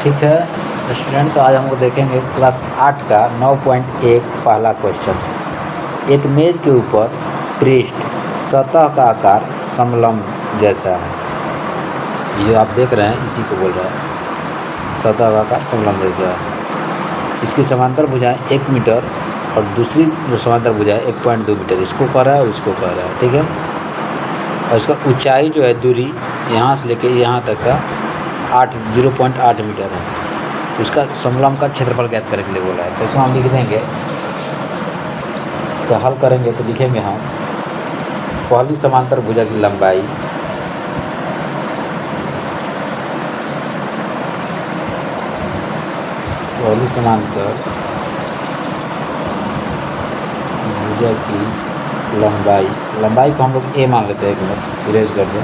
ठीक है स्टूडेंट, तो आज हम लोग देखेंगे क्लास 8 का 9.1 पहला क्वेश्चन। एक मेज के ऊपर पृष्ठ सतह का आकार समलंब जैसा है। ये जो आप देख रहे हैं इसी को बोल रहा है, सतह का आकार समलंब जैसा है। इसकी समांतर भुजाएं 1 मीटर और दूसरी जो समांतर भुजाएं 1.2 मीटर, इसको कह रहा है और इसको कह रहा है। ठीक है, और इसका ऊंचाई जो है दूरी यहाँ से लेके यहाँ तक का 0.8 मीटर है। उसका समलंब का क्षेत्रफल ज्ञात करने के लिए बोला है। तो इसमें हम लिख देंगे, इसका हल करेंगे तो लिखेंगे हम पहली समांतर भुजा की लंबाई पहली समांतर भुजा की लंबाई को हम लोग a मान लेते हैं। एक मिनट इरेज कर दें।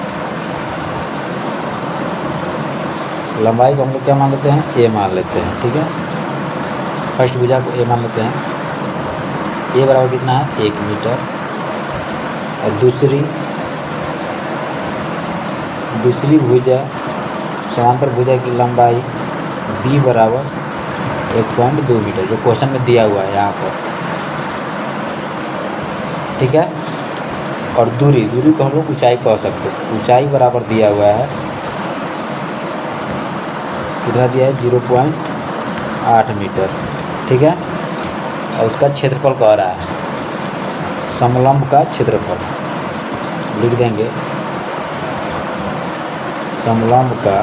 लंबाई को हम लोग क्या मान लेते हैं? a मान लेते हैं। ठीक है, फर्स्ट भुजा को a मान लेते हैं। a बराबर कितना है? 1 मीटर। और दूसरी भुजा समांतर भुजा की लंबाई b बराबर 1.2 मीटर, जो क्वेश्चन में दिया हुआ है यहाँ पर। ठीक है, और दूरी को हम लोग ऊंचाई कह सकते हैं। ऊंचाई बराबर दिया हुआ है, कितना दिया है? 0.8 मीटर। ठीक है, और उसका क्षेत्रफल कह रहा है, समलंब का क्षेत्रफल लिख देंगे। समलंब का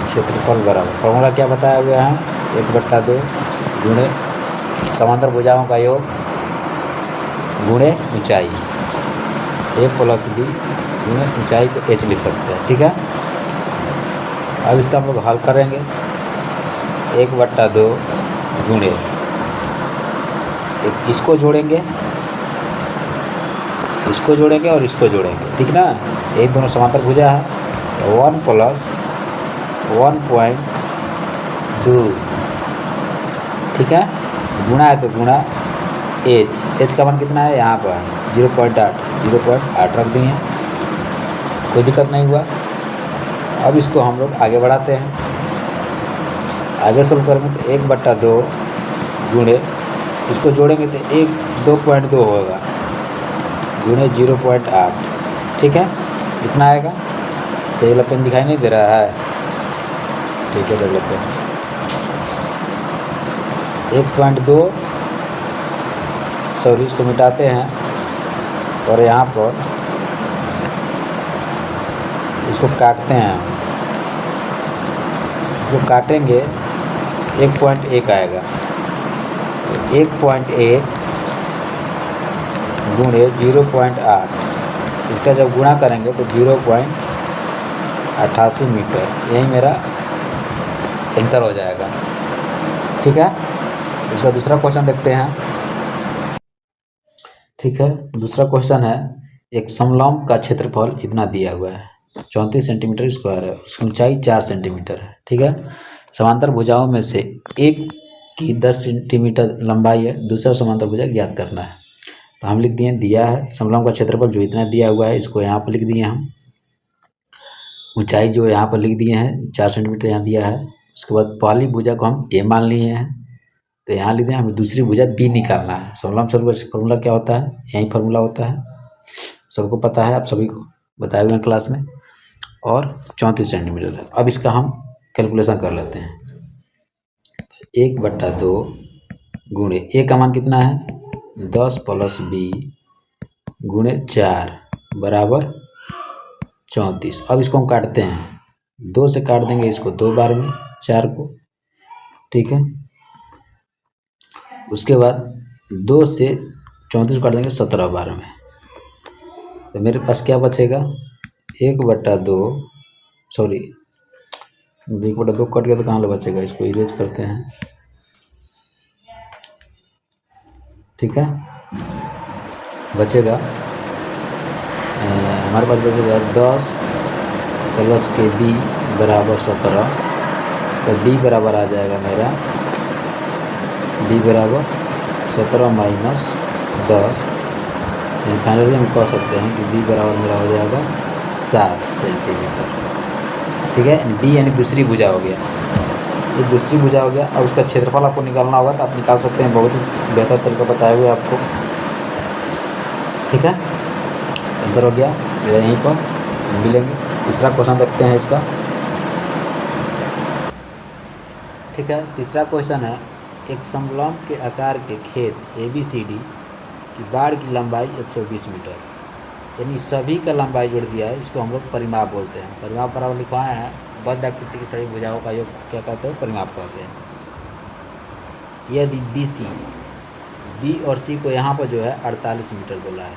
क्षेत्रफल बराबर, फॉर्मूला क्या बताया हुआ है? 1/2 गुणे समांतर भुजाओं का योग गुणे ऊंचाई, a + b गुणे ऊंचाई को h लिख सकते हैं। ठीक है, अब इसका हम लोग हल करेंगे। 1/2 गुणे इसको जोड़ेंगे और इसको जोड़ेंगे। ठीक ना, एक दोनों समांतर भुजा है, 1 + 1.2। ठीक है, गुणा है तो गुणा h का मान कितना है? यहाँ पर 0.8 रख दिए, कोई दिक्कत नहीं हुआ। अब इसको हम लोग आगे बढ़ाते हैं। आगे सोल्व करेंगे तो 1/2 गुणे इसको जोड़ेंगे तो 2.2 होगा गुणे 0.8। ठीक है, इतना आएगा। सही वाला पेन दिखाई नहीं दे रहा है? ठीक है, देख लेते हैं। 1.2 सॉरी, इसको मिटाते हैं और यहाँ पर इसको काटते हैं। इसको काटेंगे 1.1 आएगा। 1.1 गुणे 0.8, इसका जब गुणा करेंगे तो 0.88 मीटर, यही मेरा आंसर हो जाएगा। ठीक है, उसका दूसरा क्वेश्चन देखते हैं। ठीक है, दूसरा क्वेश्चन है, एक समलंब का क्षेत्रफल इतना दिया हुआ है, 34 सेंटीमीटर स्क्वायर है, उसकी ऊंचाई 4 सेंटीमीटर है। ठीक है, समांतर भुजाओं में से एक की 10 सेंटीमीटर लंबाई है, दूसरा समांतर भुजा ज्ञात करना है। तो हम लिख दिए, दिया है समलंब का क्षेत्रफल जो इतना दिया हुआ है, इसको यहाँ पर लिख दिए हम। ऊंचाई जो यहाँ पर लिख दिए हैं 4 सेंटीमीटर यहाँ दिया है। उसके बाद पहली भुजा को हम a मान लिए हैं, तो यहाँ लिख दें। हमें दूसरी भुजा b निकालना है। समलंब फॉर्मूला क्या होता है? यही फॉर्मूला होता है, सबको पता है, आप सभी को बताए हुए हैं क्लास में। और 34 सेंटीमीटर है। अब इसका हम कैलकुलेशन कर लेते हैं। 1/2 गुणे a का मान कितना है? 10 + b गुणे 4 बराबर 34। अब इसको हम काटते हैं, 2 से काट देंगे इसको 2 बार में 4 को। ठीक है, उसके बाद 2 से 34 काट देंगे 17 बार में। तो मेरे पास क्या बचेगा? 1/2 सॉरी 1/2 कट गया तो कहाँ बचेगा? इसको इरेज करते हैं। ठीक है, बचेगा हमारे पास बचेगा 10 + b बराबर 17। तो b बराबर आ जाएगा मेरा, b बराबर 17 - 10। फाइनली हम कह सकते हैं कि b बराबर मेरा हो जाएगा 7 सेंटीमीटर। ठीक है, बी यानी दूसरी भुजा हो गया, एक दूसरी भुजा हो गया। अब उसका क्षेत्रफल आपको निकालना होगा तो आप निकाल सकते हैं, बहुत ही बेहतर तरीका बताए हुए आपको। ठीक है, आंसर हो गया मेरा, यहीं पर मिलेंगे। तीसरा क्वेश्चन देखते हैं इसका। ठीक है, तीसरा क्वेश्चन है, एक समलंब के आकार के खेत ABCD की बाड़ की लंबाई 120 मीटर, यानी सभी का लंबाई जोड़ दिया है, इसको हम लोग परिमाप बोलते हैं। परिमाप बराबर लिखवाए हैं, बद्ध आकृति की सभी भुजाओं का योग क्या कहते हैं, परिमाप कहते हैं। यदि BC, B और C को यहाँ पर जो है 48 मीटर बोला है।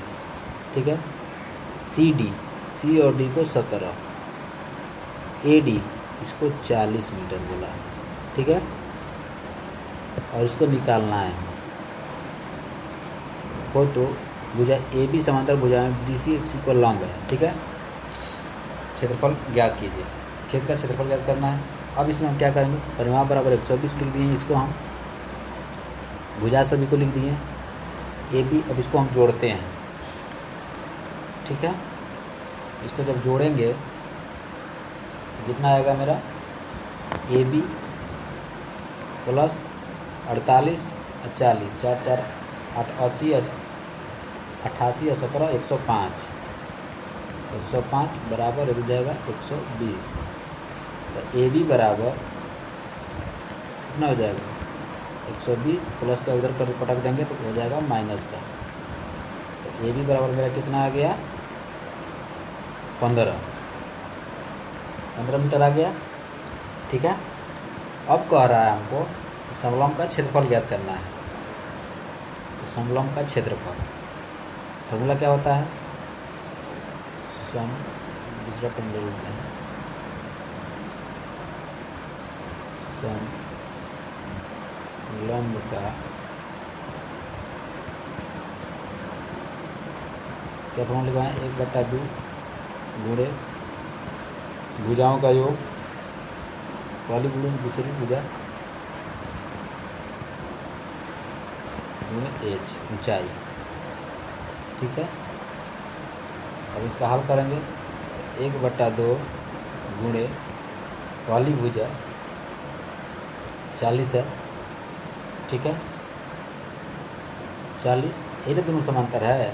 ठीक है, CD, C और D को 17, AD इसको 40 मीटर बोला है। ठीक है, और इसको निकालना है हो तो भुजा AB समांतर भुजा में BC को लंब है। ठीक है, क्षेत्रफल ज्ञात कीजिए, खेत का क्षेत्रफल ज्ञात करना है। अब इसमें हम क्या करेंगे, परिमाप बराबर 120 लिख दिए, इसको हम भुजा सभी को लिख दिए AB। अब इसको हम जोड़ते हैं। ठीक है, इसको जब जोड़ेंगे कितना आएगा मेरा, AB प्लस 48 और 40, 4 4 8 80, 88 और 17 105, 105 बराबर हो जाएगा 120। तो AB बराबर कितना हो जाएगा, 120 प्लस का उधर कर पटक देंगे तो हो जाएगा माइनस का। तो AB बराबर मेरा कितना आ गया, 15 मीटर आ गया। ठीक है, अब कह रहा है हमको समलंब का क्षेत्रफल ज्ञात करना है। तो समलंब का क्षेत्रफल फॉर्मूला क्या होता है, दूसरा पेन ले लेते हैं, समलंब का क्या फॉर्मूला लिखवाएं, 1/2 गुणे भुजाओं का योग, पहली गुणे दूसरी भुजा गुणे H ऊंचाई। ठीक है, अब इसका हल करेंगे, 1/2 गुणे पहली भुजा 40 है। ठीक है, 40 ये तो दोनों समांतर है,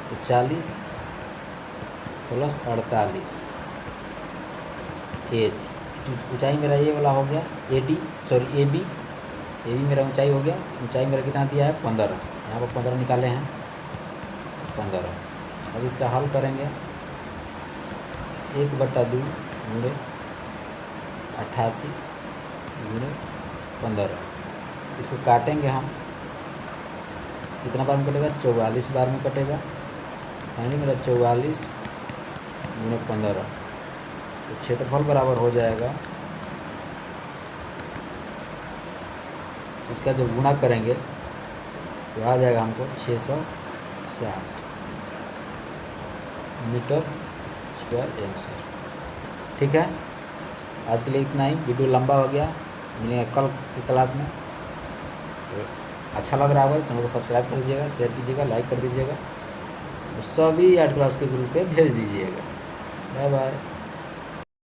तो 40 प्लस 48 H, ऊंचाई मेरा ये वाला हो गया AB मेरा ऊंचाई हो गया। ऊंचाई मेरा कितना दिया है, 15, यहाँ पर 15 निकाले हैं, 15। अब इसका हल करेंगे, 1/2 गुणे 88 गुणे 15, इसको काटेंगे हम, कितना बार में कटेगा, 44 बार में कटेगा, यानी मेरा 44 गुणे 15। तो क्षेत्रफल बराबर हो जाएगा, इसका जब गुणा करेंगे तो आ जाएगा हमको 660 मीटर स्क्वायर आंसर। ठीक है, आज के लिए इतना ही, वीडियो लंबा हो गया, मिलेंगे कल की क्लास में। तो अच्छा लग रहा होगा तो चैनल को सब्सक्राइब कर दीजिएगा, शेयर कीजिएगा, लाइक कर दीजिएगा, सभी 8 क्लास के ग्रुप पे भेज दीजिएगा। Bye bye.